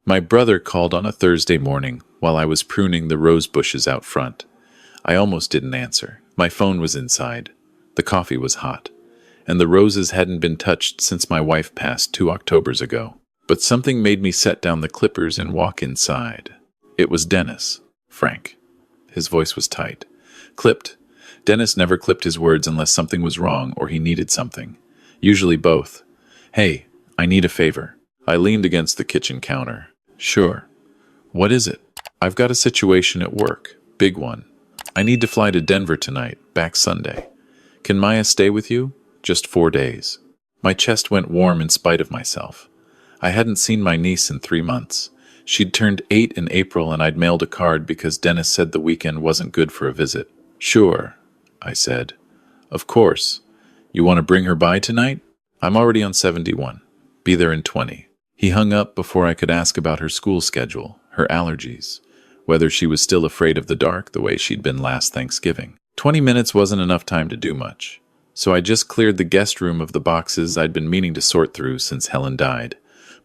My brother called on a Thursday morning while I was pruning the rose bushes out front. I almost didn't answer. My phone was inside. The coffee was hot, and the roses hadn't been touched since my wife passed 2 Octobers ago. But something made me set down the clippers and walk inside. It was Dennis. Frank. His voice was tight. Clipped. Dennis never clipped his words unless something was wrong or he needed something. Usually both. Hey, I need a favor. I leaned against the kitchen counter. Sure. What is it? I've got a situation at work. Big one. I need to fly to Denver tonight, back Sunday. Can Maya stay with you? Just 4 days. My chest went warm in spite of myself. I hadn't seen my niece in 3 months. She'd turned 8 in April and I'd mailed a card because Dennis said the weekend wasn't good for a visit. Sure, I said. Of course. You want to bring her by tonight? I'm already on 71. Be there in 20. He hung up before I could ask about her school schedule, her allergies, whether she was still afraid of the dark the way she'd been last Thanksgiving. 20 minutes wasn't enough time to do much, so I just cleared the guest room of the boxes I'd been meaning to sort through since Helen died,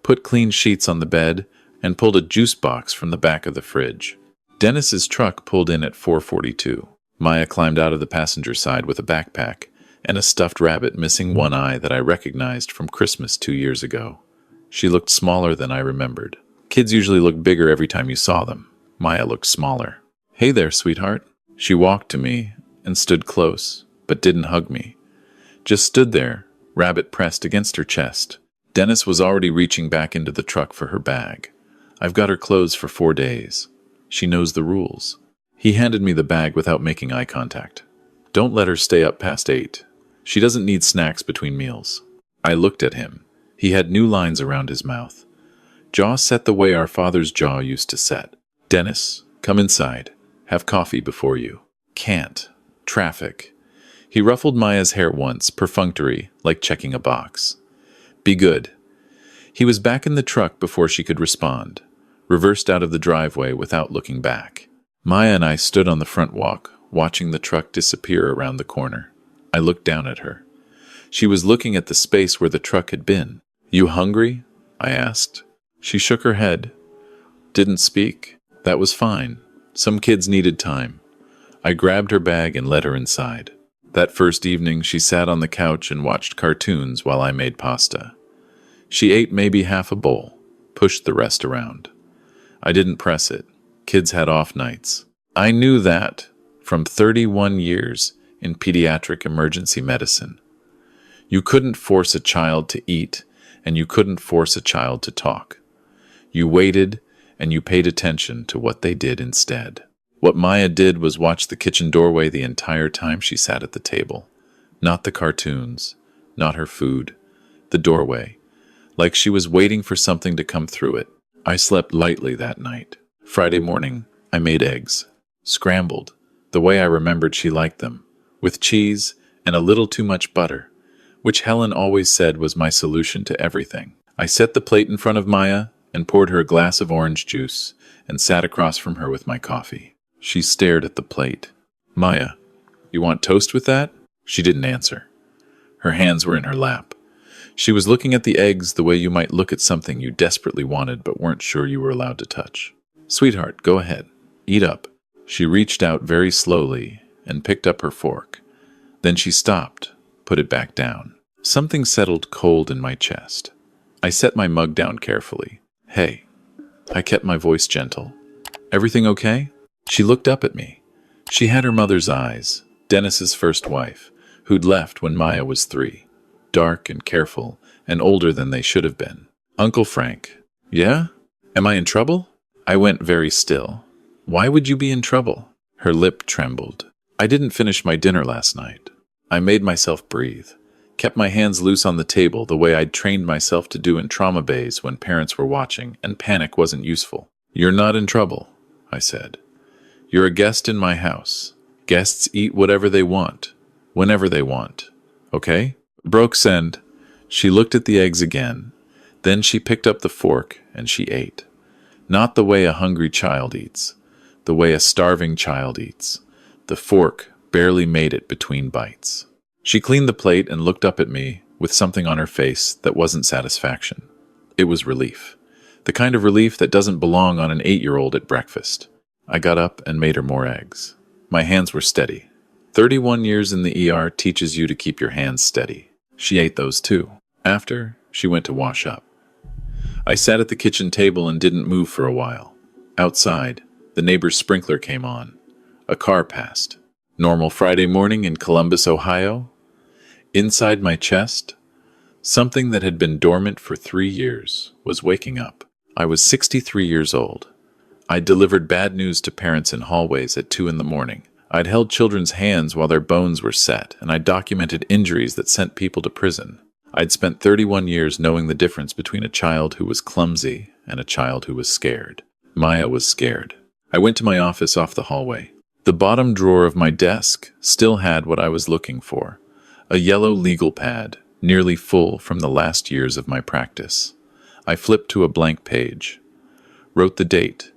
put clean sheets on the bed, and pulled a juice box from the back of the fridge. Dennis's truck pulled in at 4:42. Maya climbed out of the passenger side with a backpack and a stuffed rabbit missing one eye that I recognized from Christmas 2 years ago. She looked smaller than I remembered. Kids usually look bigger every time you saw them. Maya looked smaller. Hey there, sweetheart. She walked to me and stood close, but didn't hug me. Just stood there, rabbit pressed against her chest. Dennis was already reaching back into the truck for her bag. I've got her clothes for 4 days. She knows the rules. He handed me the bag without making eye contact. Don't let her stay up past 8. She doesn't need snacks between meals. I looked at him. He had new lines around his mouth. Jaw set the way our father's jaw used to set. Dennis, come inside. Have coffee before you. Can't. Traffic. He ruffled Maya's hair once, perfunctory, like checking a box. Be good. He was back in the truck before she could respond, reversed out of the driveway without looking back. Maya and I stood on the front walk, watching the truck disappear around the corner. I looked down at her. She was looking at the space where the truck had been. You hungry? I asked. She shook her head. Didn't speak. That was fine. Some kids needed time. I grabbed her bag and led her inside. That first evening, she sat on the couch and watched cartoons while I made pasta. She ate maybe half a bowl, pushed the rest around. I didn't press it. Kids had off nights. I knew that from 31 years in pediatric emergency medicine. You couldn't force a child to eat, and you couldn't force a child to talk. You waited, and you paid attention to what they did instead. What Maya did was watch the kitchen doorway the entire time she sat at the table. Not the cartoons, not her food, the doorway, like she was waiting for something to come through it. I slept lightly that night. Friday morning, I made eggs, scrambled, the way I remembered she liked them, with cheese and a little too much butter, which Helen always said was my solution to everything. I set the plate in front of Maya and poured her a glass of orange juice and sat across from her with my coffee. She stared at the plate. Maya, you want toast with that? She didn't answer. Her hands were in her lap. She was looking at the eggs the way you might look at something you desperately wanted but weren't sure you were allowed to touch. Sweetheart, go ahead. Eat up. She reached out very slowly and picked up her fork. Then she stopped, put it back down. Something settled cold in my chest. I set my mug down carefully. Hey. I kept my voice gentle. Everything okay? She looked up at me. She had her mother's eyes, Dennis's first wife, who'd left when Maya was 3. Dark and careful, and older than they should have been. Uncle Frank. Yeah? Am I in trouble? I went very still. Why would you be in trouble? Her lip trembled. I didn't finish my dinner last night. I made myself breathe. Kept my hands loose on the table the way I'd trained myself to do in trauma bays when parents were watching and panic wasn't useful. You're not in trouble, I said. You're a guest in my house. Guests eat whatever they want, whenever they want. Okay? Brok send. She looked at the eggs again. Then she picked up the fork and she ate. Not the way a hungry child eats. The way a starving child eats. The fork barely made it between bites. She cleaned the plate and looked up at me with something on her face that wasn't satisfaction. It was relief. The kind of relief that doesn't belong on an 8-year-old at breakfast. I got up and made her more eggs. My hands were steady. 31 years in the ER teaches you to keep your hands steady. She ate those too. After, she went to wash up. I sat at the kitchen table and didn't move for a while. Outside, the neighbor's sprinkler came on. A car passed. Normal Friday morning in Columbus, Ohio. Inside my chest, something that had been dormant for 3 years was waking up. I was 63 years old. I'd delivered bad news to parents in hallways at 2 in the morning. I'd held children's hands while their bones were set, and I'd documented injuries that sent people to prison. I'd spent 31 years knowing the difference between a child who was clumsy and a child who was scared. Maya was scared. I went to my office off the hallway. The bottom drawer of my desk still had what I was looking for, a yellow legal pad, nearly full from the last years of my practice. I flipped to a blank page, wrote the date,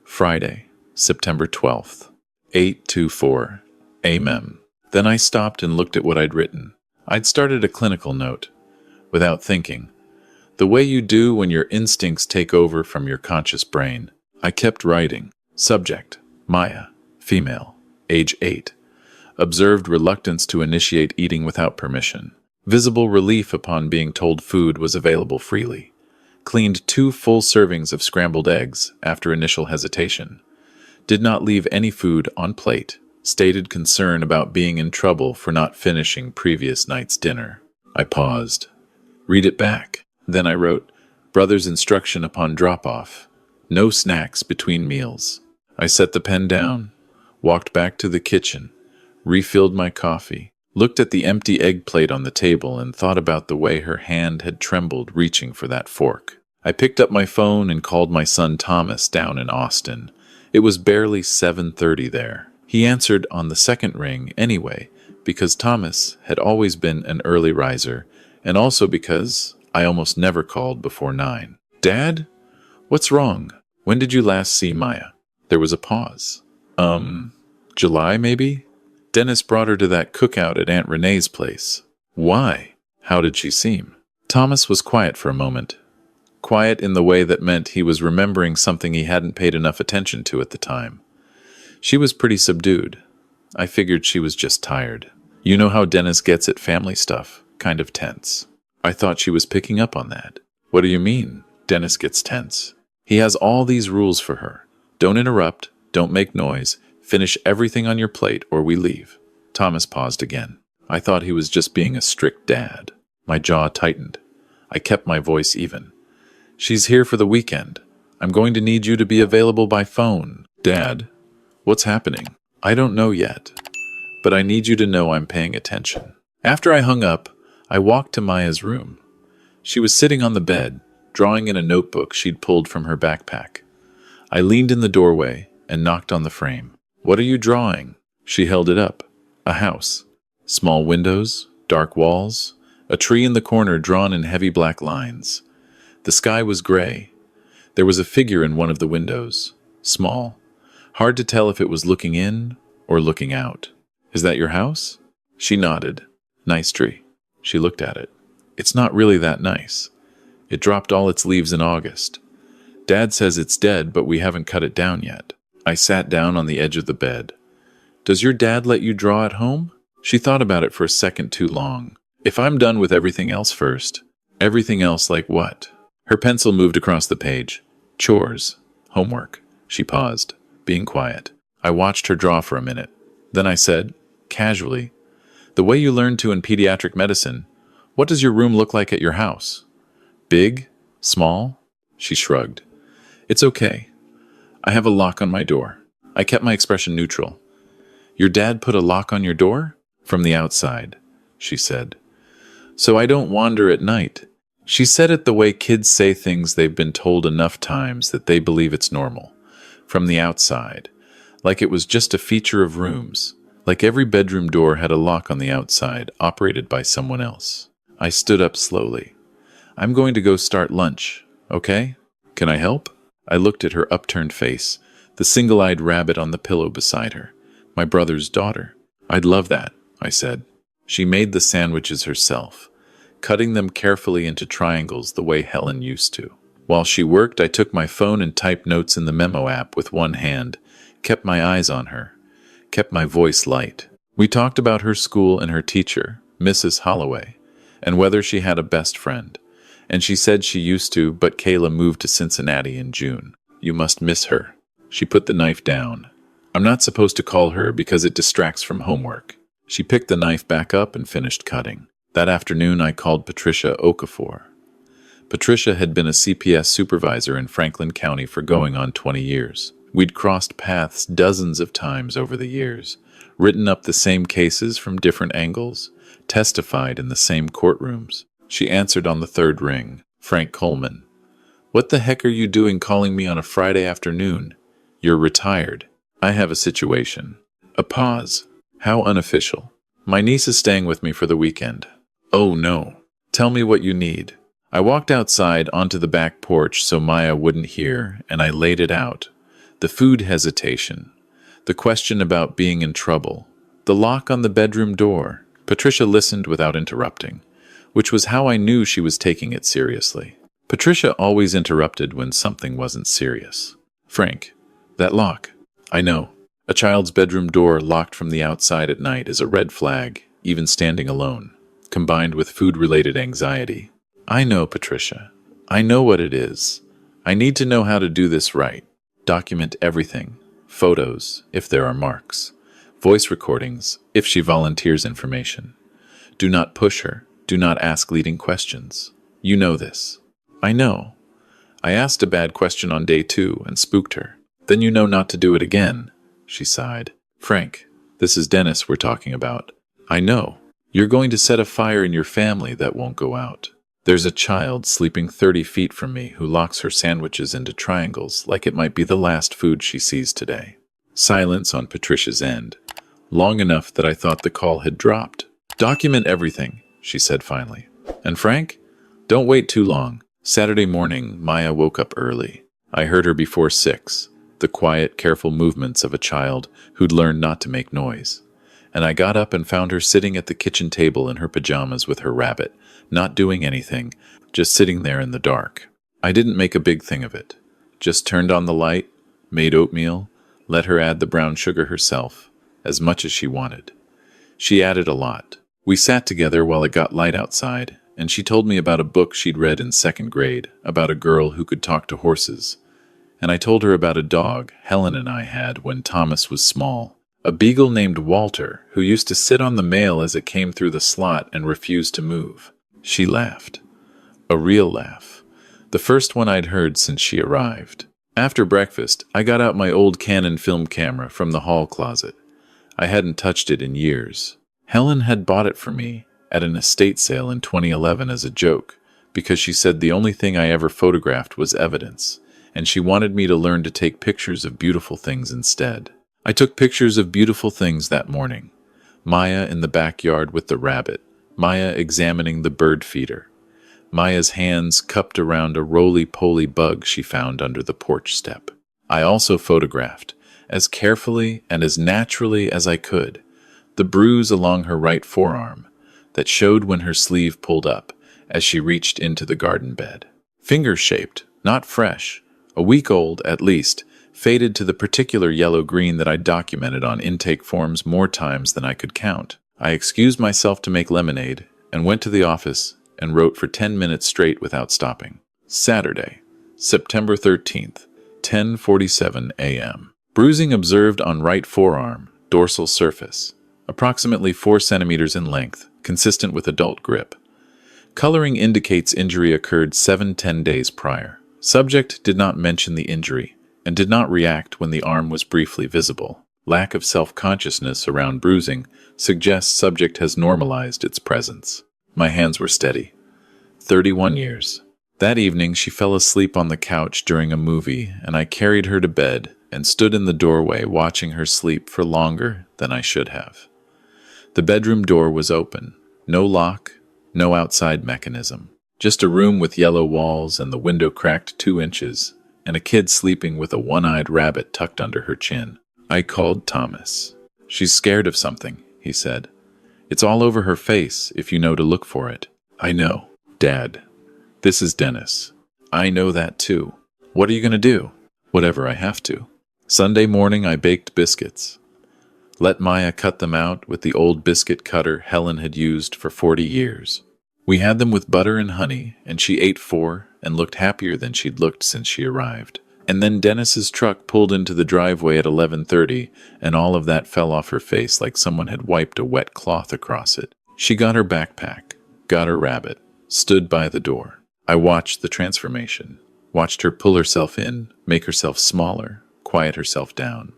Friday, September 12th, 8:24 a.m. Then I stopped and looked at what I'd written. I'd started a clinical note, without thinking, the way you do when your instincts take over from your conscious brain. I kept writing. Subject, Maya, female, age 8. Observed reluctance to initiate eating without permission. Visible relief upon being told food was available freely. Cleaned 2 full servings of scrambled eggs after initial hesitation. Did not leave any food on plate. Stated concern about being in trouble for not finishing previous night's dinner. I paused. Read it back. Then I wrote, brother's instruction upon drop-off. No snacks between meals. I set the pen down, walked back to the kitchen, refilled my coffee, looked at the empty egg plate on the table and thought about the way her hand had trembled reaching for that fork. I picked up my phone and called my son Thomas down in Austin. It was barely 7:30 there. He answered on the second ring anyway, because Thomas had always been an early riser, and also because I almost never called before 9. Dad? What's wrong? When did you last see Maya? There was a pause. July maybe? Dennis brought her to that cookout at Aunt Renee's place. Why? How did she seem? Thomas was quiet for a moment. Quiet in the way that meant he was remembering something he hadn't paid enough attention to at the time. She was pretty subdued. I figured she was just tired. You know how Dennis gets at family stuff, kind of tense. I thought she was picking up on that. What do you mean, Dennis gets tense? He has all these rules for her. Don't interrupt, don't make noise, finish everything on your plate or we leave. Thomas paused again. I thought he was just being a strict dad. My jaw tightened. I kept my voice even. She's here for the weekend. I'm going to need you to be available by phone. Dad, what's happening? I don't know yet, but I need you to know I'm paying attention. After I hung up, I walked to Maya's room. She was sitting on the bed, drawing in a notebook she'd pulled from her backpack. I leaned in the doorway and knocked on the frame. What are you drawing? She held it up. A house. Small windows, dark walls, a tree in the corner drawn in heavy black lines. The sky was gray. There was a figure in one of the windows. Small. Hard to tell if it was looking in or looking out. Is that your house? She nodded. Nice tree. She looked at it. It's not really that nice. It dropped all its leaves in August. Dad says it's dead, but we haven't cut it down yet. I sat down on the edge of the bed. Does your dad let you draw at home? She thought about it for a second too long. If I'm done with everything else first. Everything else like what? Her pencil moved across the page. Chores. Homework. She paused, being quiet. I watched her draw for a minute. Then I said, casually, the way you learned to in pediatric medicine, what does your room look like at your house? Big? Small? She shrugged. It's okay. I have a lock on my door. I kept my expression neutral. Your dad put a lock on your door? From the outside, she said. So I don't wander at night. She said it the way kids say things they've been told enough times that they believe it's normal. From the outside. Like it was just a feature of rooms. Like every bedroom door had a lock on the outside, operated by someone else. I stood up slowly. I'm going to go start lunch, okay? Can I help? I looked at her upturned face, the single-eyed rabbit on the pillow beside her. My brother's daughter. I'd love that, I said. She made the sandwiches herself, cutting them carefully into triangles the way Helen used to. While she worked, I took my phone and typed notes in the memo app with one hand, kept my eyes on her, kept my voice light. We talked about her school and her teacher, Mrs. Holloway, and whether she had a best friend. And she said she used to, but Kayla moved to Cincinnati in June. You must miss her. She put the knife down. I'm not supposed to call her because it distracts from homework. She picked the knife back up and finished cutting. That afternoon, I called Patricia Okafor. Patricia had been a CPS supervisor in Franklin County for going on 20 years. We'd crossed paths dozens of times over the years, written up the same cases from different angles, testified in the same courtrooms. She answered on the third ring. Frank Coleman. What the heck are you doing calling me on a Friday afternoon? You're retired. I have a situation. A pause. How unofficial. My niece is staying with me for the weekend. Oh no. Tell me what you need. I walked outside onto the back porch so Maya wouldn't hear, and I laid it out. The food hesitation. The question about being in trouble. The lock on the bedroom door. Patricia listened without interrupting, which was how I knew she was taking it seriously. Patricia always interrupted when something wasn't serious. Frank, that lock. I know. A child's bedroom door locked from the outside at night is a red flag, even standing alone, combined with food-related anxiety. I know, Patricia. I know what it is. I need to know how to do this right. Document everything. Photos, if there are marks. Voice recordings, if she volunteers information. Do not push her. Do not ask leading questions. You know this. I know. I asked a bad question on day 2 and spooked her. Then you know not to do it again, she sighed. Frank, this is Dennis we're talking about. I know. You're going to set a fire in your family that won't go out. There's a child sleeping 30 feet from me who locks her sandwiches into triangles like it might be the last food she sees today. Silence on Patricia's end, long enough that I thought the call had dropped. Document everything, she said finally. And Frank, don't wait too long. Saturday morning, Maya woke up early. I heard her before 6, the quiet, careful movements of a child who'd learned not to make noise. And I got up and found her sitting at the kitchen table in her pajamas with her rabbit, not doing anything, just sitting there in the dark. I didn't make a big thing of it. Just turned on the light, made oatmeal, let her add the brown sugar herself, as much as she wanted. She added a lot. We sat together while it got light outside, and she told me about a book she'd read in 2nd grade, about a girl who could talk to horses. And I told her about a dog Helen and I had when Thomas was small. A beagle named Walter, who used to sit on the mail as it came through the slot and refused to move. She laughed. A real laugh. The first one I'd heard since she arrived. After breakfast, I got out my old Canon film camera from the hall closet. I hadn't touched it in years. Helen had bought it for me at an estate sale in 2011 as a joke, because she said the only thing I ever photographed was evidence, and she wanted me to learn to take pictures of beautiful things instead. I took pictures of beautiful things that morning. Maya in the backyard with the rabbit, Maya examining the bird feeder, Maya's hands cupped around a roly-poly bug she found under the porch step. I also photographed, as carefully and as naturally as I could, the bruise along her right forearm that showed when her sleeve pulled up as she reached into the garden bed. Finger-shaped, not fresh, a week old at least, faded to the particular yellow-green that I documented on intake forms more times than I could count. I excused myself to make lemonade and went to the office and wrote for 10 minutes straight without stopping. Saturday, September 13th, 10:47 a.m. Bruising observed on right forearm, dorsal surface, approximately 4 centimeters in length, consistent with adult grip. Coloring indicates injury occurred 7-10 days prior. Subject did not mention the injury and did not react when the arm was briefly visible. Lack of self-consciousness around bruising suggests subject has normalized its presence. My hands were steady. 31 years. That evening, she fell asleep on the couch during a movie, and I carried her to bed and stood in the doorway watching her sleep for longer than I should have. The bedroom door was open. No lock, no outside mechanism. Just a room with yellow walls and the window cracked 2 inches, and a kid sleeping with a one-eyed rabbit tucked under her chin. I called Thomas. She's scared of something, he said. It's all over her face if you know to look for it. I know. Dad, this is Dennis. I know that too. What are you going to do? Whatever I have to. Sunday morning I baked biscuits. Let Maya cut them out with the old biscuit cutter Helen had used for 40 years. We had them with butter and honey, and she ate 4 and looked happier than she'd looked since she arrived. And then Dennis's truck pulled into the driveway at 11:30, and all of that fell off her face like someone had wiped a wet cloth across it. She got her backpack, got her rabbit, stood by the door. I watched the transformation, watched her pull herself in, make herself smaller, quiet herself down.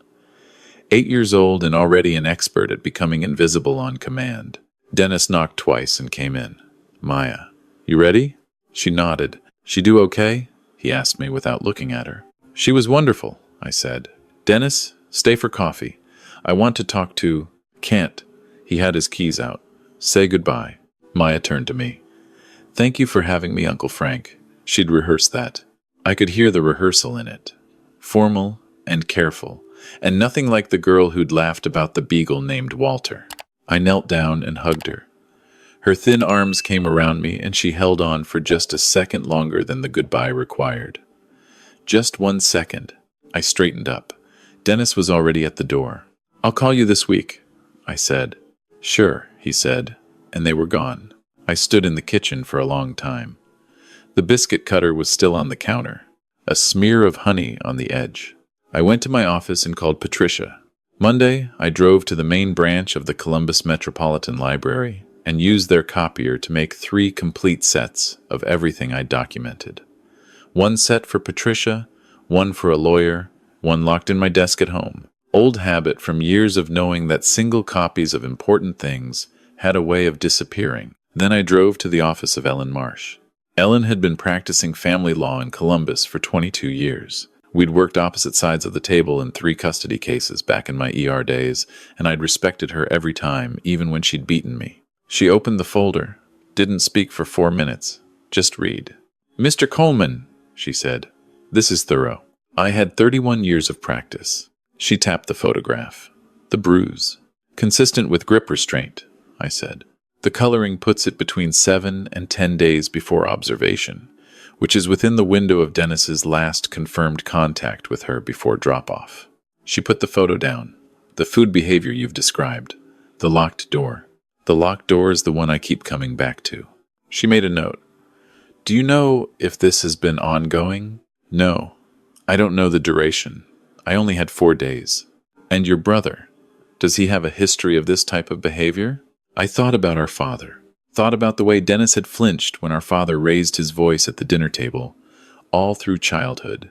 8 years old and already an expert at becoming invisible on command. Dennis knocked twice and came in. Maya, you ready? She nodded. She do okay? He asked me without looking at her. She was wonderful, I said. Dennis, stay for coffee. I want to talk to... Can't. He had his keys out. Say goodbye. Maya turned to me. Thank you for having me, Uncle Frank. She'd rehearsed that. I could hear the rehearsal in it. Formal and careful, and nothing like the girl who'd laughed about the beagle named Walter. I knelt down and hugged her. Her thin arms came around me, and she held on for just a second longer than the goodbye required. Just 1 second. I straightened up. Dennis was already at the door. I'll call you this week, I said. Sure, he said, and they were gone. I stood in the kitchen for a long time. The biscuit cutter was still on the counter, a smear of honey on the edge. I went to my office and called Patricia. Monday, I drove to the main branch of the Columbus Metropolitan Library and used their copier to make 3 complete sets of everything I documented. 1 set for Patricia, 1 for a lawyer, 1 locked in my desk at home. Old habit from years of knowing that single copies of important things had a way of disappearing. Then I drove to the office of Ellen Marsh. Ellen had been practicing family law in Columbus for 22 years. We'd worked opposite sides of the table in 3 custody cases back in my ER days, and I'd respected her every time, even when she'd beaten me. She opened the folder, didn't speak for 4 minutes, just read. Mr. Coleman, she said, this is thorough. I had 31 years of practice. She tapped the photograph. The bruise. Consistent with grip restraint, I said. The coloring puts it between 7 and 10 days before observation, which is within the window of Dennis's last confirmed contact with her before drop-off. She put the photo down. The food behavior you've described. The locked door. The locked door is the one I keep coming back to. She made a note. Do you know if this has been ongoing? No. I don't know the duration. I only had 4 days. And your brother? Does he have a history of this type of behavior? I thought about our father. Thought about the way Dennis had flinched when our father raised his voice at the dinner table, all through childhood,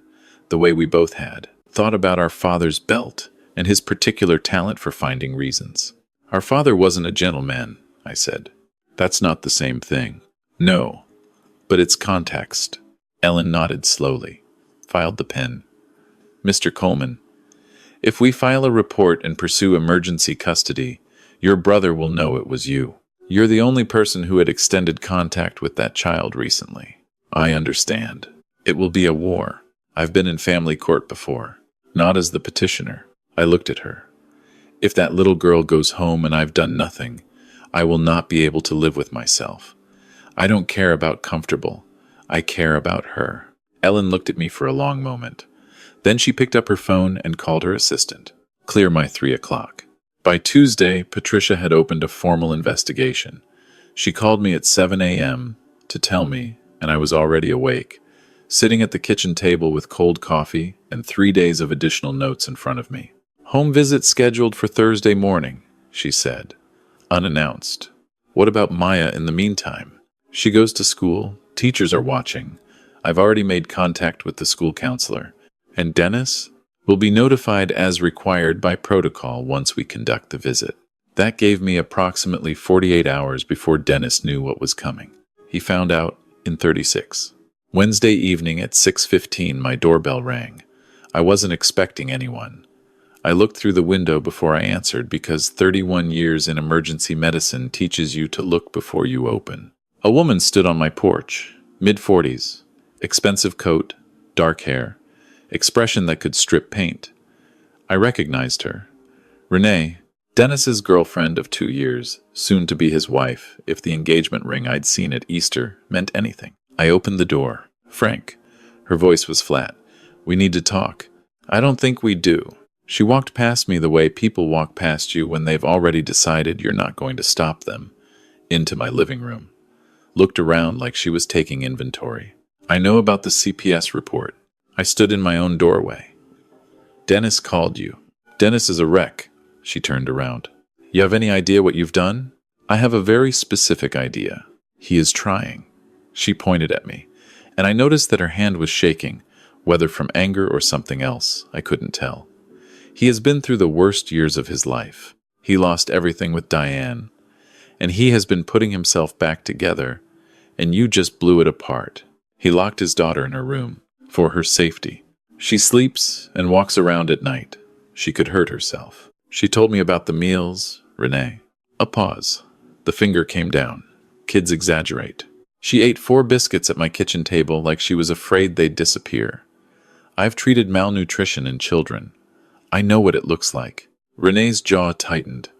the way we both had. Thought about our father's belt and his particular talent for finding reasons. Our father wasn't a gentleman, I said. That's not the same thing. No, but it's context. Ellen nodded slowly, filed the pen. Mr. Coleman, if we file a report and pursue emergency custody, your brother will know it was you. You're the only person who had extended contact with that child recently. I understand. It will be a war. I've been in family court before, not as the petitioner. I looked at her. If that little girl goes home and I've done nothing, I will not be able to live with myself. I don't care about comfortable. I care about her. Ellen looked at me for a long moment. Then she picked up her phone and called her assistant. Clear my 3 o'clock. By Tuesday, Patricia had opened a formal investigation. She called me at 7 a.m. to tell me, and I was already awake, sitting at the kitchen table with cold coffee and 3 days of additional notes in front of me. Home visit scheduled for Thursday morning, she said, unannounced. What about Maya in the meantime? She goes to school, teachers are watching. I've already made contact with the school counselor. And Dennis will be notified as required by protocol once we conduct the visit. That gave me approximately 48 hours before Dennis knew what was coming. He found out in 36. Wednesday evening at 6:15, my doorbell rang. I wasn't expecting anyone. I looked through the window before I answered because 31 years in emergency medicine teaches you to look before you open. A woman stood on my porch, mid-40s, expensive coat, dark hair, expression that could strip paint. I recognized her. Renee, Dennis's girlfriend of 2 years, soon to be his wife, if the engagement ring I'd seen at Easter meant anything. I opened the door. Frank, Her voice was flat. We need to talk. I don't think we do. She walked past me the way people walk past you when they've already decided you're not going to stop them, into my living room. Looked around like she was taking inventory. I know about the CPS report. I stood in my own doorway. Dennis called you. Dennis is a wreck. She turned around. You have any idea what you've done? I have a very specific idea. He is trying. She pointed at me, and I noticed that her hand was shaking, whether from anger or something else, I couldn't tell. He has been through the worst years of his life. He lost everything with Diane, and he has been putting himself back together, and you just blew it apart. He locked his daughter in her room, for her safety. She sleeps and walks around at night. She could hurt herself. She told me about the meals, Renee. A pause. The finger came down. Kids exaggerate. She ate 4 biscuits at my kitchen table like she was afraid they'd disappear. I've treated malnutrition in children. I know what it looks like. Renee's jaw tightened.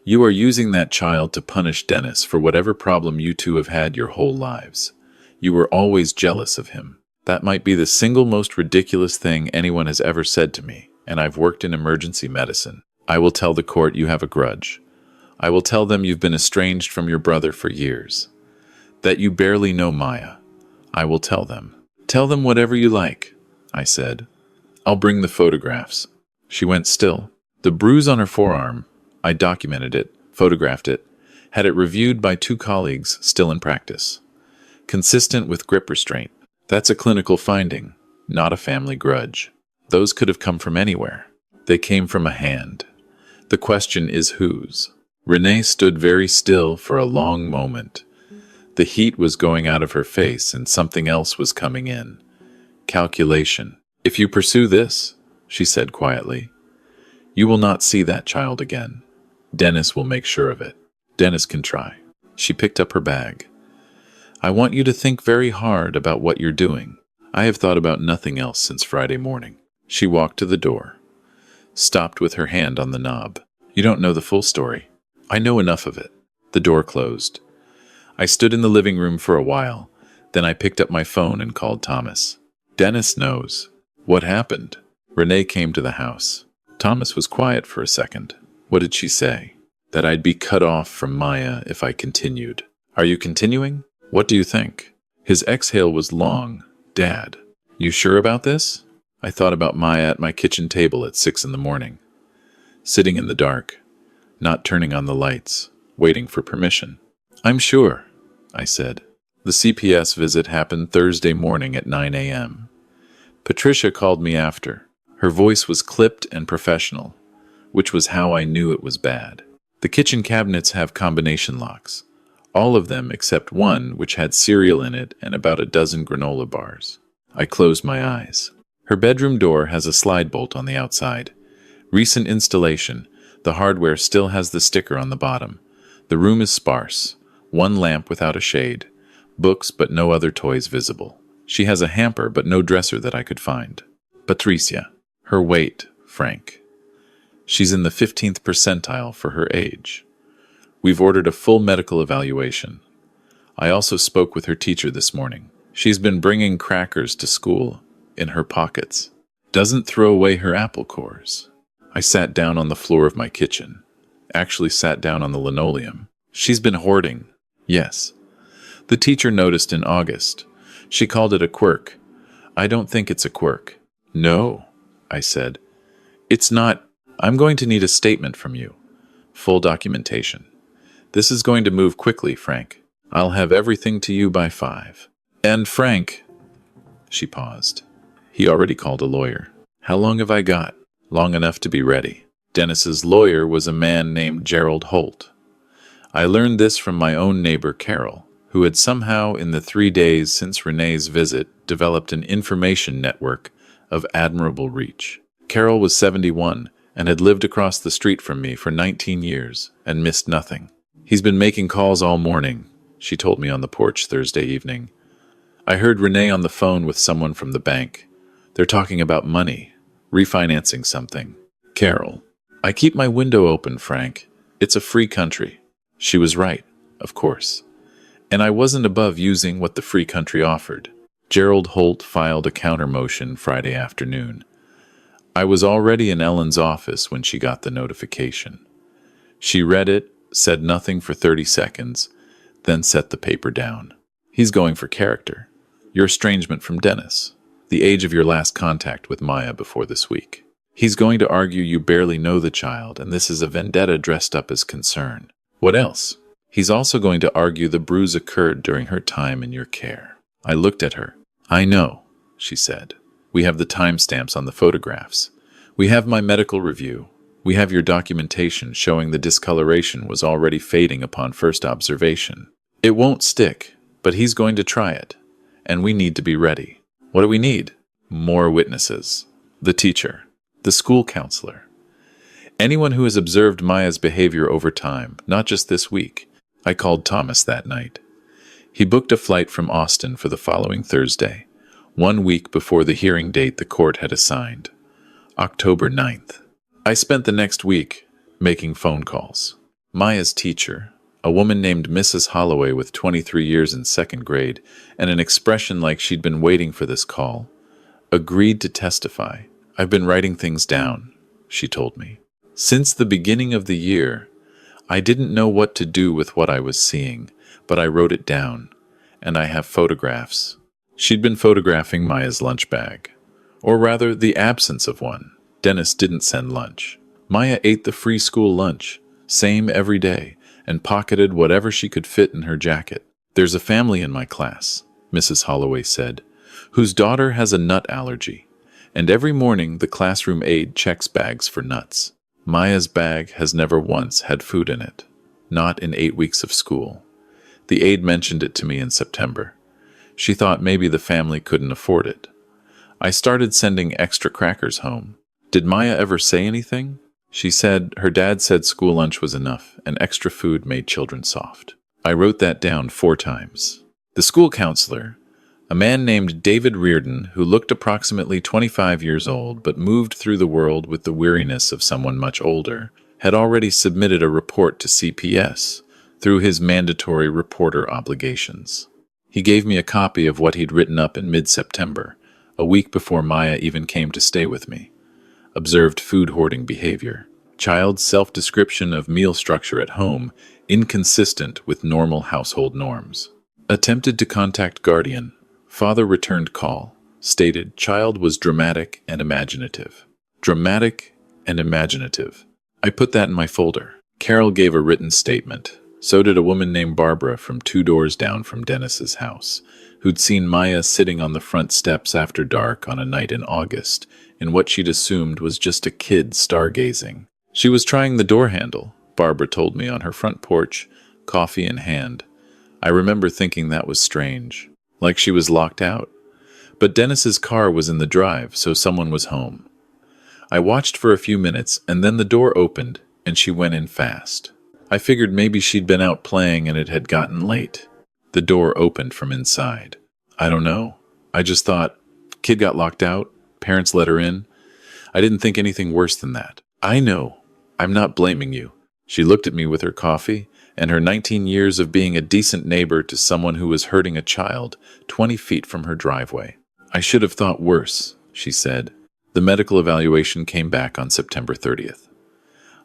You are using that child to punish Dennis for whatever problem you two have had your whole lives. You were always jealous of him. That might be the single most ridiculous thing anyone has ever said to me, and I've worked in emergency medicine. I will tell the court you have a grudge. I will tell them you've been estranged from your brother for years. That you barely know Maya. I will tell them. Tell them whatever you like, I said. I'll bring the photographs. She went still. The bruise on her forearm, I documented it, photographed it, had it reviewed by 2 colleagues still in practice. Consistent with grip restraint. That's a clinical finding, not a family grudge. Those could have come from anywhere. They came from a hand. The question is whose? Renee stood very still for a long moment. The heat was going out of her face and something else was coming in. Calculation. If you pursue this, she said quietly, you will not see that child again. Dennis will make sure of it. Dennis can try. She picked up her bag. I want you to think very hard about what you're doing. I have thought about nothing else since Friday morning. She walked to the door, stopped with her hand on the knob. You don't know the full story. I know enough of it. The door closed. I stood in the living room for a while. Then I picked up my phone and called Thomas. Dennis knows. What happened? Renee came to the house. Thomas was quiet for a second. What did she say? That I'd be cut off from Maya if I continued. Are you continuing? What do you think? His exhale was long. Dad, you sure about this? I thought about Maya at my kitchen table at 6 in the morning. Sitting in the dark, not turning on the lights, waiting for permission. I'm sure, I said. The CPS visit happened Thursday morning at 9 a.m. Patricia called me after. Her voice was clipped and professional, which was how I knew it was bad. The kitchen cabinets have combination locks. All of them except one which had cereal in it and about a dozen granola bars. I closed my eyes. Her bedroom door has a slide bolt on the outside. Recent installation. The hardware still has the sticker on the bottom. The room is sparse. 1 lamp without a shade. Books but no other toys visible. She has a hamper but no dresser that I could find. Patricia. Her weight, Frank. She's in the 15th percentile for her age. We've ordered a full medical evaluation. I also spoke with her teacher this morning. She's been bringing crackers to school, in her pockets. Doesn't throw away her apple cores. I sat down on the floor of my kitchen. Actually sat down on the linoleum. She's been hoarding. Yes. The teacher noticed in August. She called it a quirk. I don't think it's a quirk. No, I said. It's not. I'm going to need a statement from you. Full documentation. This is going to move quickly, Frank. I'll have everything to you by 5. And Frank, she paused. He already called a lawyer. How long have I got? Long enough to be ready. Dennis's lawyer was a man named Gerald Holt. I learned this from my own neighbor, Carol, who had somehow, in the 3 days since Renee's visit, developed an information network of admirable reach. Carol was 71 and had lived across the street from me for 19 years and missed nothing. He's been making calls all morning, she told me on the porch Thursday evening. I heard Renee on the phone with someone from the bank. They're talking about money, refinancing something. Carol, I keep my window open, Frank. It's a free country. She was right, of course. And I wasn't above using what the free country offered. Gerald Holt filed a counter motion Friday afternoon. I was already in Ellen's office when she got the notification. She read it, said nothing for 30 seconds, then set the paper down. He's going for character. Your estrangement from Dennis. The age of your last contact with Maya before this week. He's going to argue you barely know the child, and this is a vendetta dressed up as concern. What else? He's also going to argue the bruise occurred during her time in your care. I looked at her. I know, she said. We have the timestamps on the photographs. We have my medical review. We have your documentation showing the discoloration was already fading upon first observation. It won't stick, but he's going to try it, and we need to be ready. What do we need? More witnesses. The teacher. The school counselor. Anyone who has observed Maya's behavior over time, not just this week. I called Thomas that night. He booked a flight from Austin for the following Thursday, 1 week before the hearing date the court had assigned, October 9th. I spent the next week making phone calls. Maya's teacher, a woman named Mrs. Holloway with 23 years in second grade and an expression like she'd been waiting for this call, agreed to testify. I've been writing things down, she told me. Since the beginning of the year, I didn't know what to do with what I was seeing, but I wrote it down, and I have photographs. She'd been photographing Maya's lunch bag, or rather the absence of one. Dennis didn't send lunch. Maya ate the free school lunch, same every day, and pocketed whatever she could fit in her jacket. There's a family in my class, Mrs. Holloway said, whose daughter has a nut allergy, and every morning the classroom aide checks bags for nuts. Maya's bag has never once had food in it, not in 8 weeks of school. The aide mentioned it to me in September. She thought maybe the family couldn't afford it. I started sending extra crackers home. Did Maya ever say anything? She said her dad said school lunch was enough and extra food made children soft. I wrote that down 4 times. The school counselor, a man named David Reardon, who looked approximately 25 years old but moved through the world with the weariness of someone much older, had already submitted a report to CPS through his mandatory reporter obligations. He gave me a copy of what he'd written up in mid-September, a week before Maya even came to stay with me. Observed food hoarding behavior. Child's self-description of meal structure at home, inconsistent with normal household norms. Attempted to contact guardian. Father returned call. Stated child was dramatic and imaginative. Dramatic and imaginative. I put that in my folder. Carol gave a written statement. So did a woman named Barbara from 2 doors down from Dennis's house, who'd seen Maya sitting on the front steps after dark on a night in August, in what she'd assumed was just a kid stargazing. She was trying the door handle, Barbara told me on her front porch, coffee in hand. I remember thinking that was strange, like she was locked out. But Dennis's car was in the drive, so someone was home. I watched for a few minutes, and then the door opened, and she went in fast. I figured maybe she'd been out playing and it had gotten late. The door opened from inside. I don't know. I just thought, kid got locked out, parents let her in. I didn't think anything worse than that. I know. I'm not blaming you. She looked at me with her coffee and her 19 years of being a decent neighbor to someone who was hurting a child 20 feet from her driveway. I should have thought worse, she said. The medical evaluation came back on September 30th.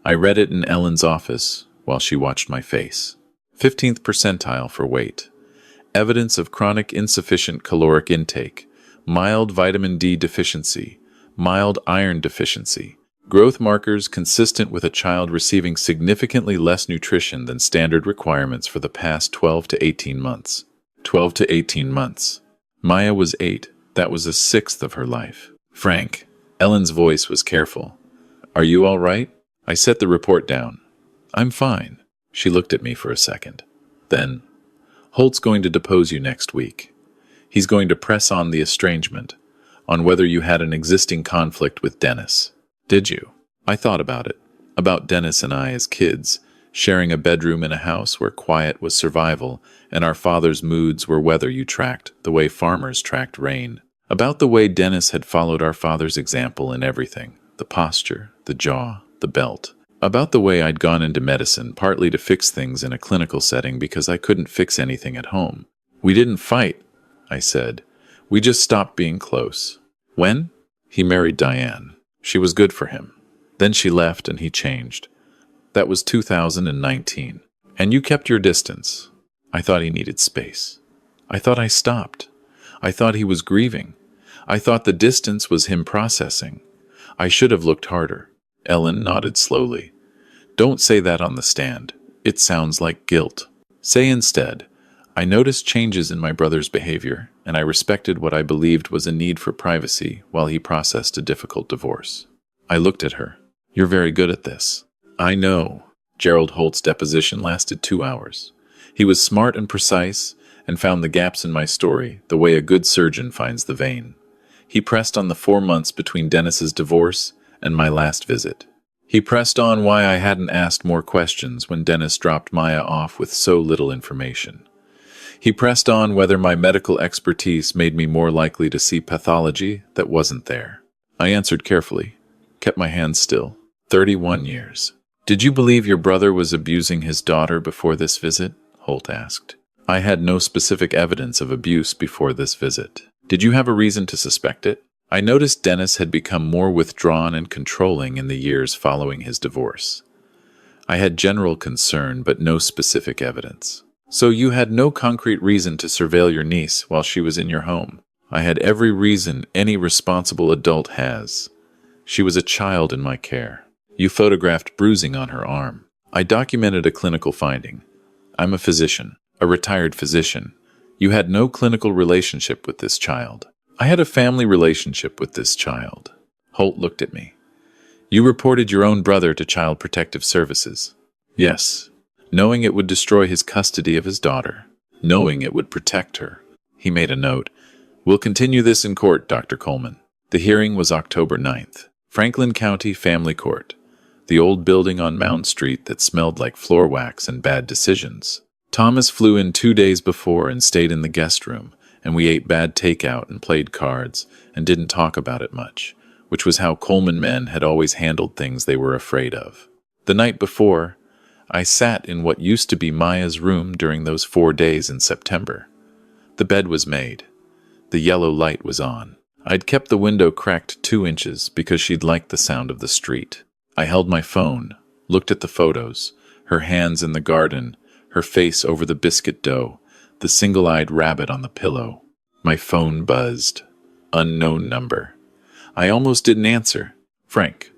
I read it in Ellen's office while she watched my face. 15th percentile for weight. Evidence of chronic insufficient caloric intake. Mild vitamin D deficiency. Mild iron deficiency. Growth markers consistent with a child receiving significantly less nutrition than standard requirements for the past 12 to 18 months. 12 to 18 months. Maya was 8. That was 1/6 of her life. Frank. Ellen's voice was careful. Are you all right? I set the report down. I'm fine. She looked at me for a second. Then, Holt's going to depose you next week. He's going to press on the estrangement, on whether you had an existing conflict with Dennis. Did you? I thought about it. About Dennis and I as kids, sharing a bedroom in a house where quiet was survival and our father's moods were weather you tracked, the way farmers tracked rain. About the way Dennis had followed our father's example in everything, the posture, the jaw, the belt. About the way I'd gone into medicine, partly to fix things in a clinical setting because I couldn't fix anything at home. We didn't fight, I said. We just stopped being close. When? He married Diane. She was good for him. Then she left and he changed. That was 2019. And you kept your distance. I thought he needed space. I thought I stopped. I thought he was grieving. I thought the distance was him processing. I should have looked harder. Ellen nodded slowly. Don't say that on the stand. It sounds like guilt. Say instead, I noticed changes in my brother's behavior, and I respected what I believed was a need for privacy while he processed a difficult divorce. I looked at her. You're very good at this. I know. Gerald Holt's deposition lasted 2 hours. He was smart and precise, and found the gaps in my story the way a good surgeon finds the vein. He pressed on the 4 months between Dennis's divorce and my last visit. He pressed on why I hadn't asked more questions when Dennis dropped Maya off with so little information. He pressed on whether my medical expertise made me more likely to see pathology that wasn't there. I answered carefully, kept my hands still. 31 years. Did you believe your brother was abusing his daughter before this visit? Holt asked. I had no specific evidence of abuse before this visit. Did you have a reason to suspect it? I noticed Dennis had become more withdrawn and controlling in the years following his divorce. I had general concern, but no specific evidence. So you had no concrete reason to surveil your niece while she was in your home? I had every reason any responsible adult has. She was a child in my care. You photographed bruising on her arm. I documented a clinical finding. I'm a physician, a retired physician. You had no clinical relationship with this child. I had a family relationship with this child. Holt looked at me. You reported your own brother to Child Protective Services. Yes, knowing it would destroy his custody of his daughter, knowing it would protect her. He made a note. We'll continue this in court, Dr. Coleman. The hearing was October 9th. Franklin County Family Court. The old building on Mound Street that smelled like floor wax and bad decisions. Thomas flew in 2 days before and stayed in the guest room, and we ate bad takeout and played cards and didn't talk about it much, which was how Coleman men had always handled things they were afraid of. The night before, I sat in what used to be Maya's room during those 4 days in September. The bed was made. The yellow light was on. I'd kept the window cracked 2 inches because she'd liked the sound of the street. I held my phone, looked at the photos, her hands in the garden, her face over the biscuit dough, the single-eyed rabbit on the pillow. My phone buzzed. Unknown number. I almost didn't answer. Frank.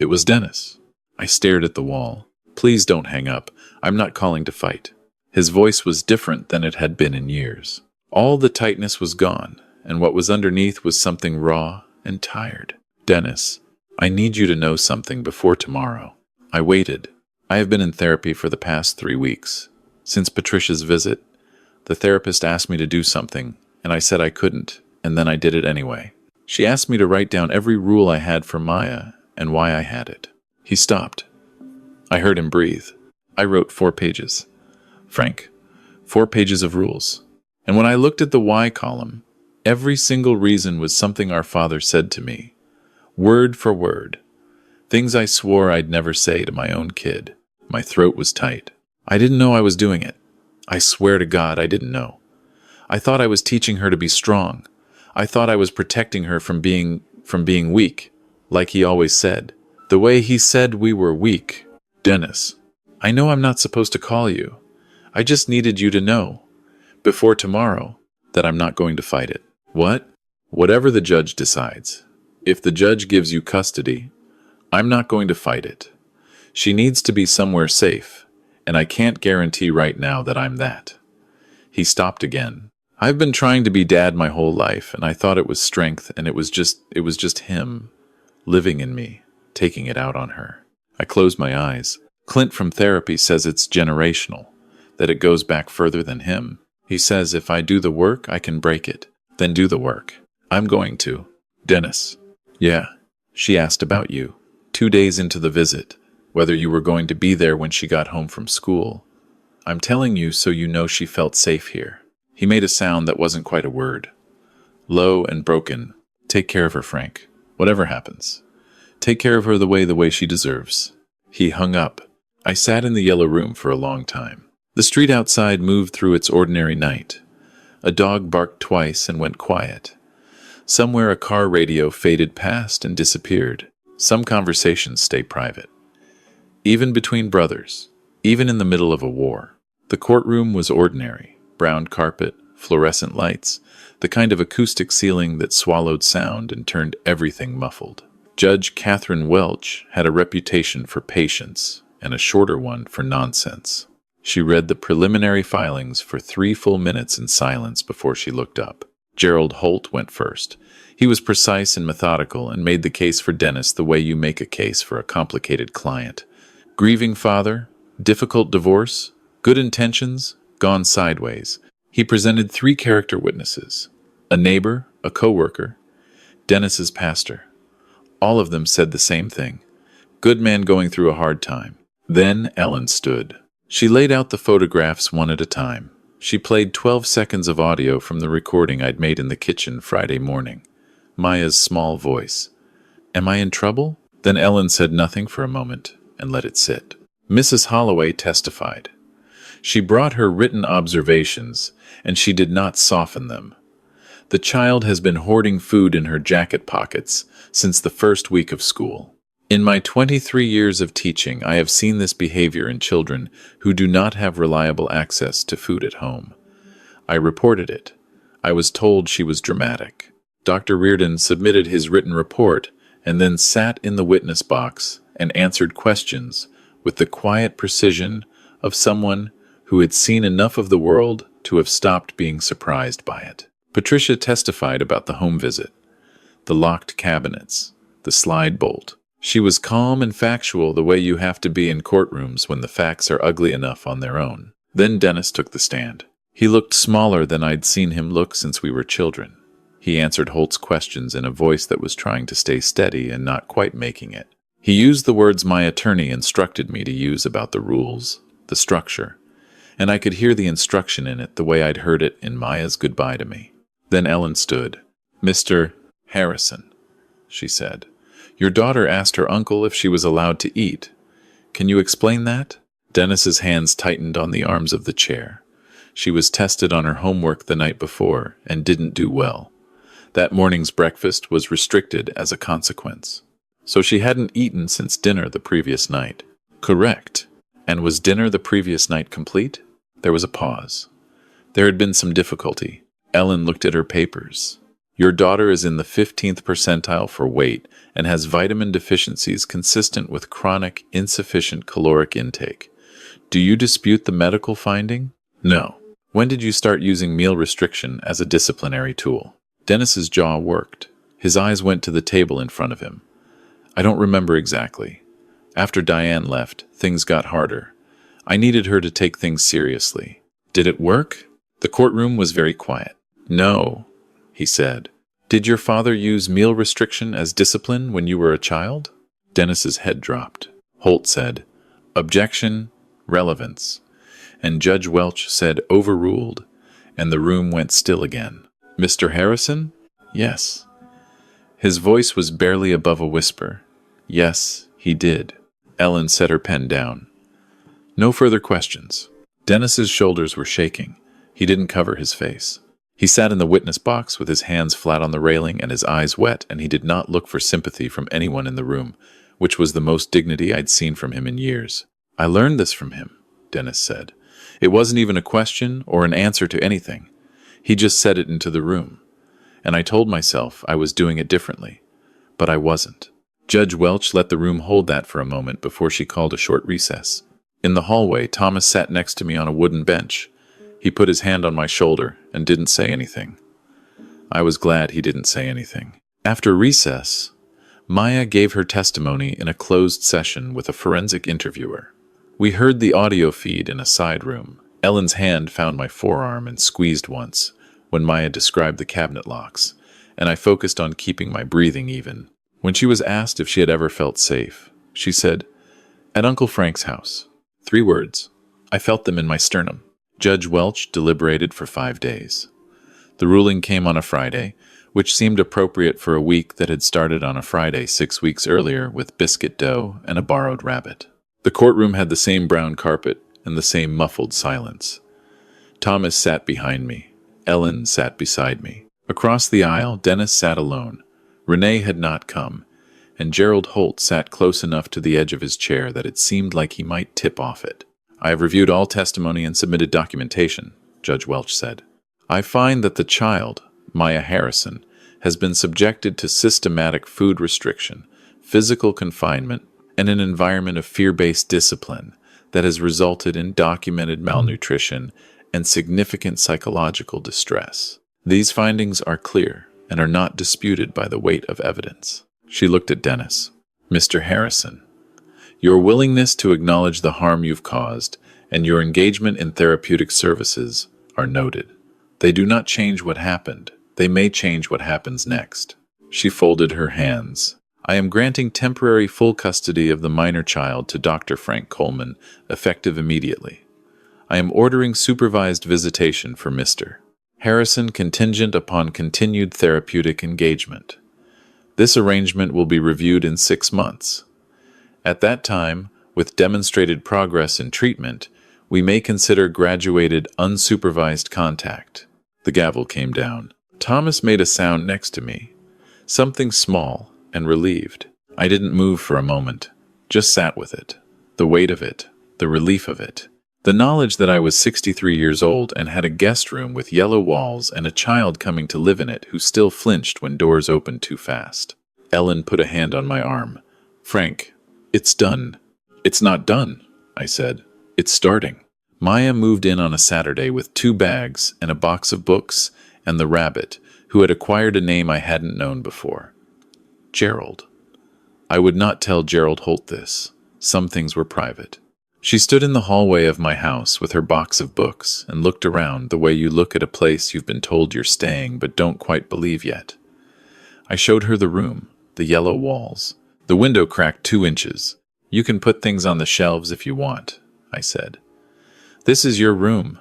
It was Dennis. I stared at the wall. Please don't hang up. I'm not calling to fight. His voice was different than it had been in years. All the tightness was gone, and what was underneath was something raw and tired. Dennis, I need you to know something before tomorrow. I waited. I have been in therapy for the past 3 weeks. Since Patricia's visit, the therapist asked me to do something, and I said I couldn't, and then I did it anyway. She asked me to write down every rule I had for Maya and why I had it. He stopped. I heard him breathe. I wrote 4 pages. Frank, 4 pages of rules. And when I looked at the why column, every single reason was something our father said to me. Word for word. Things I swore I'd never say to my own kid. My throat was tight. I didn't know I was doing it. I swear to God I didn't know. I thought I was teaching her to be strong. I thought I was protecting her from being weak, like he always said. The way he said we were weak. Dennis, I know I'm not supposed to call you. I just needed you to know, before tomorrow, that I'm not going to fight it. What? Whatever the judge decides. If the judge gives you custody, I'm not going to fight it. She needs to be somewhere safe, and I can't guarantee right now that I'm that. He stopped again. I've been trying to be dad my whole life, and I thought it was strength, and it was just him, living in me, taking it out on her. I closed my eyes. Clint from therapy says it's generational, that it goes back further than him. He says if I do the work, I can break it. Then do the work. I'm going to. Dennis. Yeah. She asked about you. 2 days into the visit, whether you were going to be there when she got home from school. I'm telling you so you know she felt safe here. He made a sound that wasn't quite a word. Low and broken. Take care of her, Frank. Whatever happens. Take care of her the way she deserves. He hung up. I sat in the yellow room for a long time. The street outside moved through its ordinary night. A dog barked twice and went quiet. Somewhere a car radio faded past and disappeared. Some conversations stay private. Even between brothers, even in the middle of a war. The courtroom was ordinary. Brown carpet, fluorescent lights, the kind of acoustic ceiling that swallowed sound and turned everything muffled. Judge Catherine Welch had a reputation for patience and a shorter one for nonsense. She read the preliminary filings for 3 full minutes in silence before she looked up. Gerald Holt went first. He was precise and methodical and made the case for Dennis the way you make a case for a complicated client. Grieving father, difficult divorce, good intentions, gone sideways. He presented 3 character witnesses: a neighbor, a coworker, Dennis's pastor. All of them said the same thing. Good man going through a hard time. Then Ellen stood. She laid out the photographs one at a time. She played 12 seconds of audio from the recording I'd made in the kitchen Friday morning. Maya's small voice. "Am I in trouble?" Then Ellen said nothing for a moment and let it sit. Mrs. Holloway testified. She brought her written observations, and she did not soften them. The child has been hoarding food in her jacket pockets since the first week of school. In my 23 years of teaching, I have seen this behavior in children who do not have reliable access to food at home. I reported it. I was told she was dramatic. Dr. Reardon submitted his written report and then sat in the witness box and answered questions with the quiet precision of someone who had seen enough of the world to have stopped being surprised by it. Patricia testified about the home visit, the locked cabinets, the slide bolt. She was calm and factual the way you have to be in courtrooms when the facts are ugly enough on their own. Then Dennis took the stand. He looked smaller than I'd seen him look since we were children. He answered Holt's questions in a voice that was trying to stay steady and not quite making it. He used the words my attorney instructed me to use about the rules, the structure, and I could hear the instruction in it the way I'd heard it in Maya's goodbye to me. Then Ellen stood. "Mr. Harrison," she said, "your daughter asked her uncle if she was allowed to eat. Can you explain that?" Dennis's hands tightened on the arms of the chair. She was tested on her homework the night before and didn't do well. That morning's breakfast was restricted as a consequence. So she hadn't eaten since dinner the previous night. Correct. And was dinner the previous night complete? There was a pause. There had been some difficulty. Ellen looked at her papers. Your daughter is in the 15th percentile for weight and has vitamin deficiencies consistent with chronic insufficient caloric intake. Do you dispute the medical finding? No. When did you start using meal restriction as a disciplinary tool? Dennis's jaw worked. His eyes went to the table in front of him. I don't remember exactly. After Diane left, things got harder. I needed her to take things seriously. Did it work? The courtroom was very quiet. No, he said. Did your father use meal restriction as discipline when you were a child? Dennis's head dropped. Holt said, "Objection, relevance." And Judge Welch said, "Overruled," and the room went still again. Mr. Harrison? Yes. His voice was barely above a whisper. Yes, he did. Ellen set her pen down. No further questions. Dennis's shoulders were shaking. He didn't cover his face. He sat in the witness box with his hands flat on the railing and his eyes wet, and he did not look for sympathy from anyone in the room, which was the most dignity I'd seen from him in years. I learned this from him, Dennis said. It wasn't even a question or an answer to anything. He just said it into the room. And I told myself I was doing it differently. But I wasn't. Judge Welch let the room hold that for a moment before she called a short recess. In the hallway, Thomas sat next to me on a wooden bench. He put his hand on my shoulder and didn't say anything. I was glad he didn't say anything. After recess, Maya gave her testimony in a closed session with a forensic interviewer. We heard the audio feed in a side room. Ellen's hand found my forearm and squeezed once when Maya described the cabinet locks, and I focused on keeping my breathing even. When she was asked if she had ever felt safe, she said, "At Uncle Frank's house." 3 words. I felt them in my sternum. Judge Welch deliberated for 5 days. The ruling came on a Friday, which seemed appropriate for a week that had started on a Friday 6 weeks earlier with biscuit dough and a borrowed rabbit. The courtroom had the same brown carpet and the same muffled silence. Thomas sat behind me. Ellen sat beside me. Across the aisle, Dennis sat alone. Renee had not come, and Gerald Holt sat close enough to the edge of his chair that it seemed like he might tip off it. "I have reviewed all testimony and submitted documentation," Judge Welch said. "I find that the child, Maya Harrison, has been subjected to systematic food restriction, physical confinement, and an environment of fear-based discipline that has resulted in documented malnutrition and significant psychological distress. These findings are clear and are not disputed by the weight of evidence." She looked at Dennis. "Mr. Harrison, your willingness to acknowledge the harm you've caused and your engagement in therapeutic services are noted. They do not change what happened. They may change what happens next." She folded her hands. "I am granting temporary full custody of the minor child to Dr. Frank Coleman, effective immediately. I am ordering supervised visitation for Mr. Harrison contingent upon continued therapeutic engagement. This arrangement will be reviewed in 6 months. At that time, with demonstrated progress in treatment, we may consider graduated unsupervised contact." The gavel came down. Thomas made a sound next to me, something small and relieved. I didn't move for a moment, just sat with it, the weight of it, the relief of it. The knowledge that I was 63 years old and had a guest room with yellow walls and a child coming to live in it who still flinched when doors opened too fast. Ellen put a hand on my arm. "Frank, it's done." "It's not done," I said. "It's starting." Maya moved in on a Saturday with 2 bags and a box of books and the rabbit, who had acquired a name I hadn't known before. Gerald. I would not tell Gerald Holt this. Some things were private. She stood in the hallway of my house with her box of books and looked around the way you look at a place you've been told you're staying but don't quite believe yet. I showed her the room, the yellow walls, the window cracked 2 inches. "You can put things on the shelves if you want," I said. "This is your room.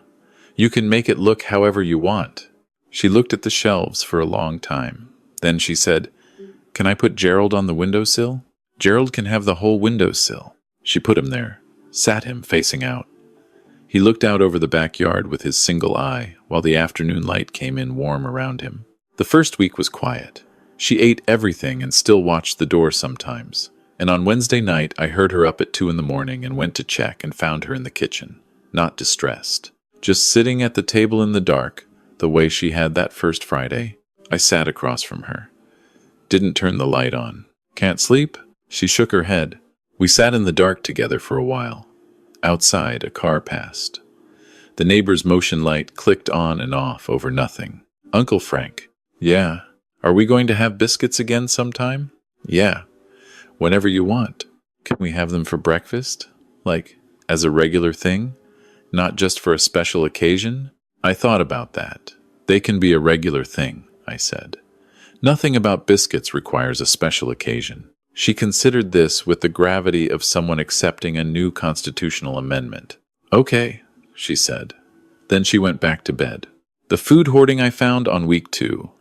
You can make it look however you want." She looked at the shelves for a long time. Then she said, "Can I put Gerald on the windowsill?" "Gerald can have the whole windowsill." She put him there, sat him facing out. He looked out over the backyard with his single eye while the afternoon light came in warm around him. The first week was quiet. She ate everything and still watched the door sometimes. And on Wednesday night, I heard her up at 2 in the morning and went to check and found her in the kitchen, not distressed, just sitting at the table in the dark, the way she had that first Friday. I sat across from her. Didn't turn the light on. "Can't sleep?" She shook her head. We sat in the dark together for a while. Outside, a car passed. The neighbor's motion light clicked on and off over nothing. "Uncle Frank." "Yeah." "Are we going to have biscuits again sometime?" "Yeah. Whenever you want." "Can we have them for breakfast? Like, as a regular thing? Not just for a special occasion?" I thought about that. "They can be a regular thing," I said. "Nothing about biscuits requires a special occasion." She considered this with the gravity of someone accepting a new constitutional amendment. "Okay," she said. Then she went back to bed. The food hoarding I found on week 2.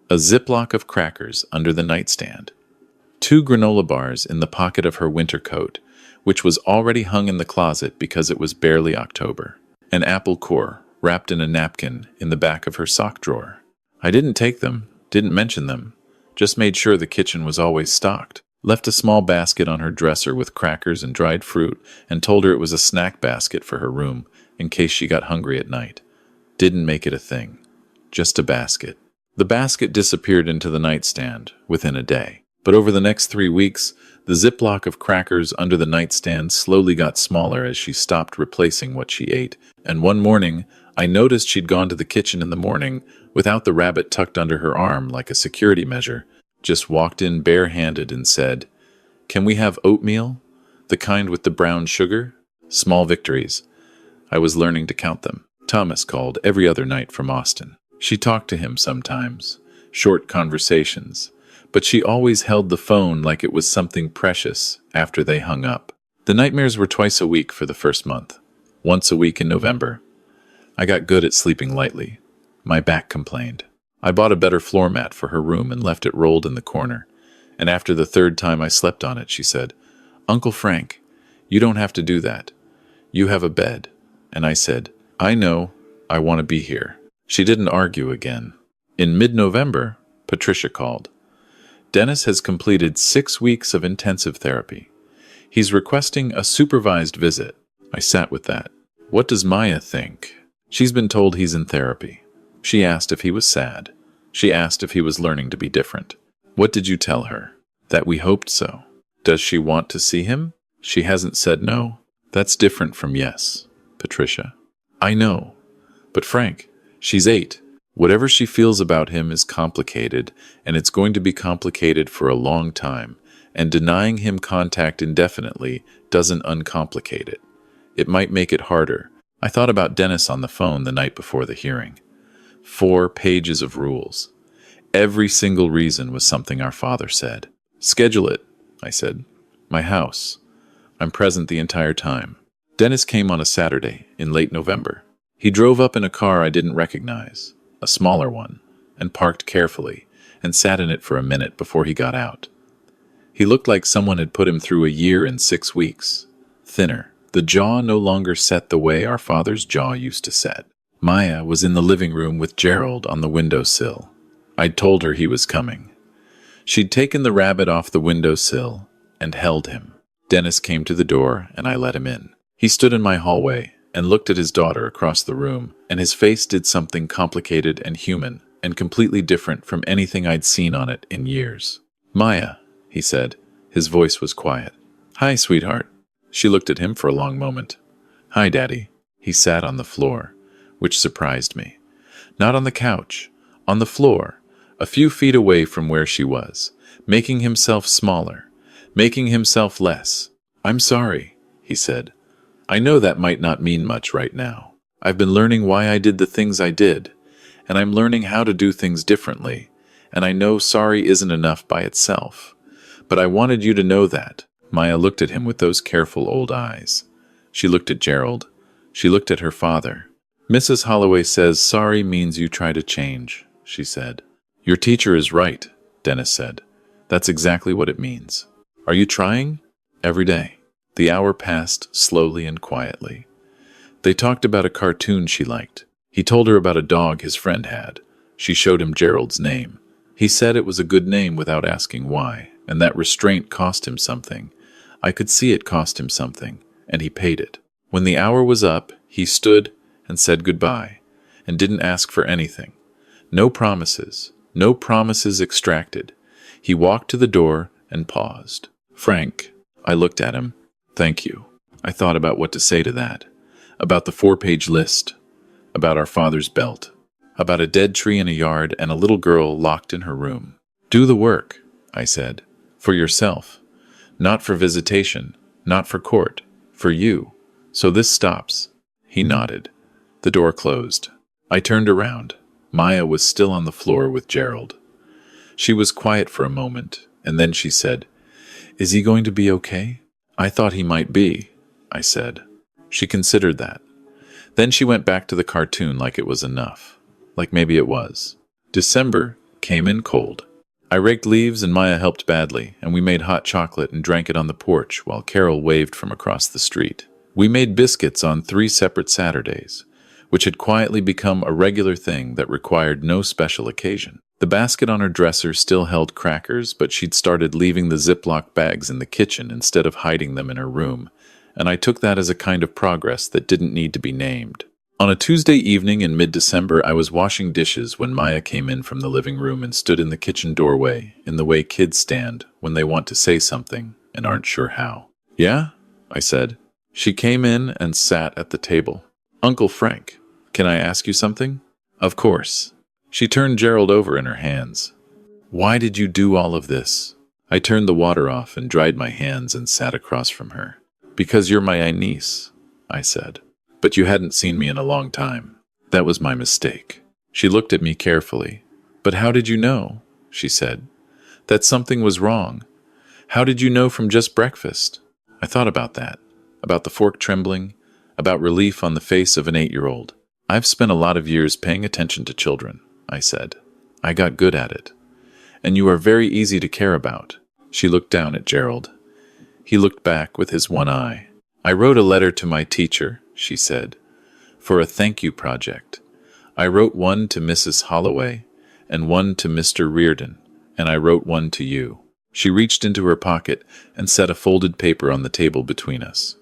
A Ziploc of crackers under the nightstand. 2 granola bars in the pocket of her winter coat, which was already hung in the closet because it was barely October. An apple core wrapped in a napkin in the back of her sock drawer. I didn't take them, didn't mention them, just made sure the kitchen was always stocked. Left a small basket on her dresser with crackers and dried fruit and told her it was a snack basket for her room in case she got hungry at night. Didn't make it a thing. Just a basket. The basket disappeared into the nightstand within a day. But over the next 3 weeks, the Ziploc of crackers under the nightstand slowly got smaller as she stopped replacing what she ate. And one morning, I noticed she'd gone to the kitchen in the morning without the rabbit tucked under her arm like a security measure. Just walked in barehanded and said, "Can we have oatmeal? The kind with the brown sugar?" Small victories. I was learning to count them. Thomas called every other night from Austin. She talked to him sometimes, short conversations, but she always held the phone like it was something precious after they hung up. The nightmares were twice a week for the first month, once a week in November. I got good at sleeping lightly. My back complained. I bought a better floor mat for her room and left it rolled in the corner. And after the 3rd time I slept on it, she said, "Uncle Frank, you don't have to do that. You have a bed." And I said, "I know, I want to be here." She didn't argue again. In mid-November, Patricia called. Dennis has completed 6 weeks of intensive therapy. He's requesting a supervised visit. I sat with that. What does Maya think? She's been told he's in therapy. She asked if he was sad. She asked if he was learning to be different. What did you tell her? That we hoped so. Does she want to see him? She hasn't said no. That's different from yes, Patricia. I know. But Frank, she's 8. Whatever she feels about him is complicated, and it's going to be complicated for a long time, and denying him contact indefinitely doesn't uncomplicate it. It might make it harder. I thought about Dennis on the phone the night before the hearing. 4 pages of rules. Every single reason was something our father said. Schedule it, I said. My house. I'm present the entire time. Dennis came on a Saturday in late November. He drove up in a car I didn't recognize, a smaller one, and parked carefully, and sat in it for a minute before he got out. He looked like someone had put him through a year and 6 weeks. Thinner. The jaw no longer set the way our father's jaw used to set. Maya was in the living room with Gerald on the windowsill. I'd told her he was coming. She'd taken the rabbit off the windowsill and held him. Dennis came to the door, and I let him in. He stood in my hallway and looked at his daughter across the room, and his face did something complicated and human and completely different from anything I'd seen on it in years. Maya, he said. His voice was quiet. Hi, sweetheart. She looked at him for a long moment. Hi, Daddy. He sat on the floor, which surprised me. Not on the couch, on the floor, a few feet away from where she was, making himself smaller, making himself less. I'm sorry, he said. I know that might not mean much right now. I've been learning why I did the things I did, and I'm learning how to do things differently, and I know sorry isn't enough by itself. But I wanted you to know that. Maya looked at him with those careful old eyes. She looked at Gerald. She looked at her father. Mrs. Holloway says sorry means you try to change, she said. Your teacher is right, Dennis said. That's exactly what it means. Are you trying? Every day. The hour passed slowly and quietly. They talked about a cartoon she liked. He told her about a dog his friend had. She showed him Gerald's name. He said it was a good name without asking why, and that restraint cost him something. I could see it cost him something, and he paid it. When the hour was up, he stood and said goodbye, and didn't ask for anything. No promises extracted. He walked to the door and paused. Frank, I looked at him. Thank you. I thought about what to say to that. About the 4-page list. About our father's belt. About a dead tree in a yard and a little girl locked in her room. Do the work, I said. For yourself. Not for visitation. Not for court. For you. So this stops. He nodded. The door closed. I turned around. Maya was still on the floor with Gerald. She was quiet for a moment, and then she said, Is he going to be okay? I thought he might be, I said. She considered that. Then she went back to the cartoon like it was enough. Like maybe it was. December came in cold. I raked leaves and Maya helped badly, and we made hot chocolate and drank it on the porch while Carol waved from across the street. We made biscuits on 3 separate Saturdays, which had quietly become a regular thing that required no special occasion. The basket on her dresser still held crackers, but she'd started leaving the Ziploc bags in the kitchen instead of hiding them in her room, and I took that as a kind of progress that didn't need to be named. On a Tuesday evening in mid-December, I was washing dishes when Maya came in from the living room and stood in the kitchen doorway, in the way kids stand when they want to say something and aren't sure how. Yeah? I said. She came in and sat at the table. Uncle Frank, can I ask you something? Of course. She turned Gerald over in her hands. Why did you do all of this? I turned the water off and dried my hands and sat across from her. Because you're my niece, I said. But you hadn't seen me in a long time. That was my mistake. She looked at me carefully. But how did you know, she said, that something was wrong? How did you know from just breakfast? I thought about that, about the fork trembling, about relief on the face of an 8-year-old. I've spent a lot of years paying attention to children, I said. I got good at it. And you are very easy to care about. She looked down at Gerald. He looked back with his one eye. I wrote a letter to my teacher, she said, for a thank you project. I wrote one to Mrs. Holloway and one to Mr. Reardon, and I wrote one to you. She reached into her pocket and set a folded paper on the table between us.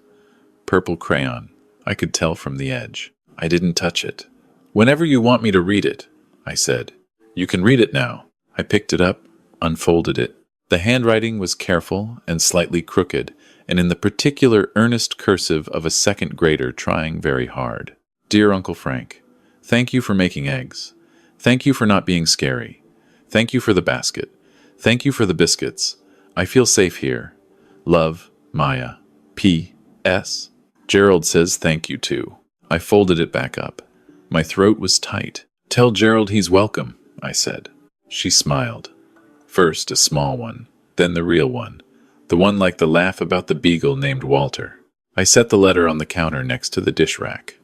Purple crayon. I could tell from the edge. I didn't touch it. Whenever you want me to read it, I said. You can read it now. I picked it up, unfolded it. The handwriting was careful and slightly crooked, and in the particular earnest cursive of a second grader trying very hard. Dear Uncle Frank, thank you for making eggs. Thank you for not being scary. Thank you for the basket. Thank you for the biscuits. I feel safe here. Love, Maya. P.S. Gerald says thank you too. I folded it back up. My throat was tight. Tell Gerald he's welcome, I said. She smiled. First a small one, then the real one. The one like the laugh about the beagle named Walter. I set the letter on the counter next to the dish rack.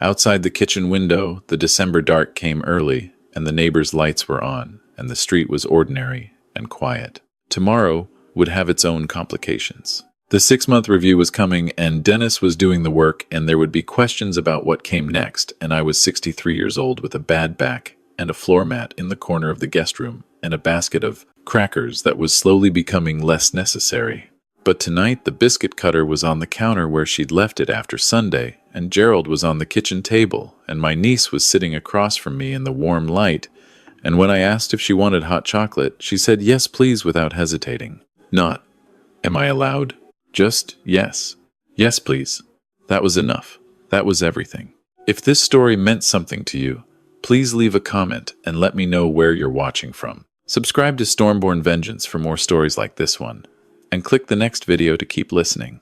Outside the kitchen window, the December dark came early, and the neighbors' lights were on, and the street was ordinary and quiet. Tomorrow would have its own complications. The 6-month review was coming, and Dennis was doing the work, and there would be questions about what came next, and I was 63 years old with a bad back and a floor mat in the corner of the guest room and a basket of crackers that was slowly becoming less necessary. But tonight the biscuit cutter was on the counter where she'd left it after Sunday, and Gerald was on the kitchen table, and my niece was sitting across from me in the warm light, and when I asked if she wanted hot chocolate, she said yes please without hesitating. Not, am I allowed? Just yes. Yes please. That was enough. That was everything. If this story meant something to you, please leave a comment and let me know where you're watching from. Subscribe to Stormborn Vengeance for more stories like this one, and click the next video to keep listening.